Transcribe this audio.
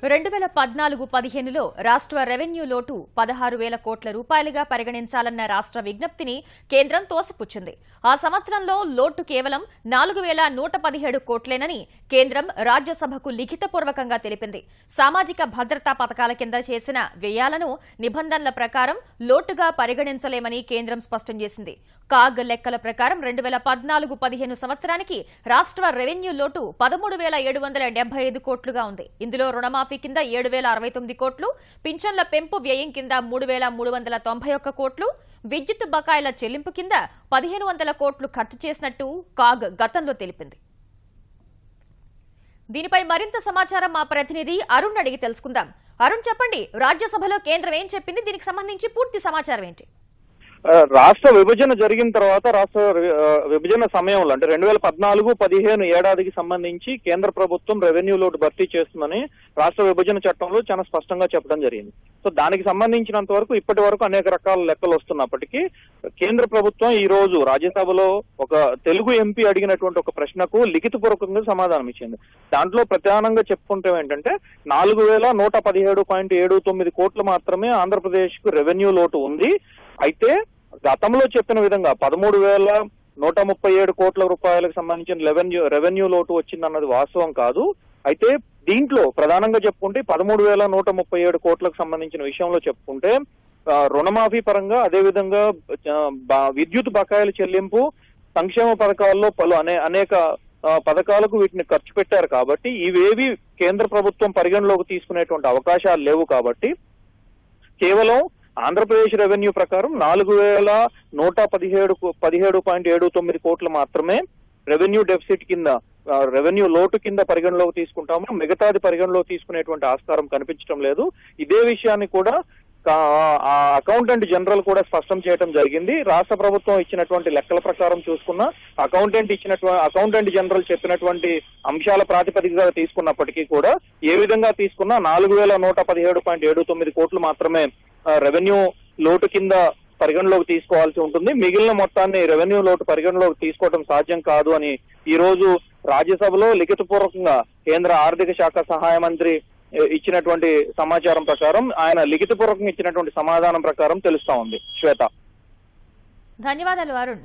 2014-15లో రాష్ట్ర రెవెన్యూ లోటు 16,000 కోట్ల రూపాయలుగా పరిగణించాలన్న రాష్ట్ర విజ్ఞప్తిని కేంద్రం తోసిపుచ్చింది. ఆ సంవత్సరంలో లోటు కేవలం 4,117 కోట్లేనని కేంద్రం రాజ్యసభకు లిఖితపూర్వకంగా తెలిపింది. సామాజిక భద్రతా పథకాల కింద చేసిన వ్యయాలను నిబంధనల ప్రకారం లోటుగా పరిగణించలేమని కేంద్రం స్పష్టం చేసింది. కాగ్ లెక్కల ప్రకారం 2014-15 సంవత్సరానికి రాష్ట్ర రెవెన్యూ లోటు 13,775 కోట్లుగా ఉంది. ఇందులో రుణమాఫీ కింద 7,069 కోట్లు, పింఛన్ల పెంపు వ్యయం కింద 3,391 కోట్లు, విద్యుత్ బకాయిల చెల్లింపు కింద 1,500 కోట్లు ఖర్చు చేసినట్టు కాగ్ గతంలో తెలిపింది. దీనిపై మరింత సమాచారం మా ప్రతినిధి అరుణ్ అడిగి తెలుసుకుందాం. అరుణ్, చెప్పండి, రాజ్యసభలో కేంద్రం ఏం చెప్పింది? దీనికి సంబంధించి పూర్తి సమాచారం ఏంటి? రాష్ట్ర విభజన జరిగిన తర్వాత రాష్ట్ర విభజన సమయంలో అంటే 2014-15 ఏడాదికి సంబంధించి కేంద్ర ప్రభుత్వం రెవెన్యూ లోటు భర్తీ చేస్తుందని రాష్ట్ర విభజన చట్టంలో చాలా స్పష్టంగా చెప్పడం జరిగింది. సో దానికి సంబంధించినంత వరకు ఇప్పటి వరకు అనేక రకాల లెక్కలు వస్తున్నప్పటికీ కేంద్ర ప్రభుత్వం ఈ రోజు రాజ్యసభలో ఒక తెలుగు ఎంపీ అడిగినటువంటి ఒక ప్రశ్నకు లిఖితపూర్వకంగా సమాధానం ఇచ్చింది. దాంట్లో ప్రధానంగా చెప్పుకుంటే ఏంటంటే 4,117.79 కోట్లు మాత్రమే ఆంధ్రప్రదేశ్ కు రెవెన్యూ లోటు ఉంది. అయితే గతంలో చెప్పిన విధంగా 13,137 కోట్ల రూపాయలకు సంబంధించిన రెవెన్యూ లోటు వచ్చిందన్నది వాస్తవం కాదు. అయితే దీంట్లో ప్రధానంగా చెప్పుకుంటే 13,137 కోట్లకు సంబంధించిన విషయంలో చెప్పుకుంటే రుణమాఫీ పరంగా, అదేవిధంగా విద్యుత్ బకాయిల చెల్లింపు, సంక్షేమ పథకాల్లో అనేక పథకాలకు వీటిని ఖర్చు పెట్టారు. కాబట్టి ఇవేవి కేంద్ర ప్రభుత్వం పరిగణలోకి తీసుకునేటువంటి అవకాశాలు లేవు. కాబట్టి కేవలం ఆంధ్రప్రదేశ్ రెవెన్యూ ప్రకారం 4,117.79 కోట్లు మాత్రమే రెవెన్యూ డెఫిసిట్ కింద, రెవెన్యూ లోటు కింద పరిగణలోకి తీసుకుంటాము. మిగతాది పరిగణలోకి తీసుకునేటువంటి ఆస్కారం కనిపించడం లేదు. ఇదే విషయాన్ని కూడా అకౌంటెంట్ జనరల్ కూడా స్పష్టం చేయడం జరిగింది. రాష్ట్ర ప్రభుత్వం ఇచ్చినటువంటి లెక్కల ప్రకారం చూసుకున్న అకౌంటెంట్ జనరల్ చెప్పినటువంటి అంశాల ప్రాతిపదికగా తీసుకున్నప్పటికీ కూడా ఏ విధంగా తీసుకున్నా 4,117.79 కోట్లు మాత్రమే రెవెన్యూ లోటు కింద పరిగణలోకి తీసుకోవాల్సి ఉంటుంది. మిగిలిన మొత్తాన్ని రెవెన్యూ లోటు పరిగణలోకి తీసుకోవడం సాధ్యం కాదు అని ఈ రోజు రాజ్యసభలో లిఖితపూర్వకంగా కేంద్ర ఆర్థిక శాఖ సహాయ మంత్రి ఇచ్చినటువంటి సమాచారం ప్రకారం, ఆయన లిఖితపూర్వకంగా ఇచ్చినటువంటి సమాధానం ప్రకారం తెలుస్తా ఉంది. శ్వేత, ధన్యవాదాలు అరుణ్.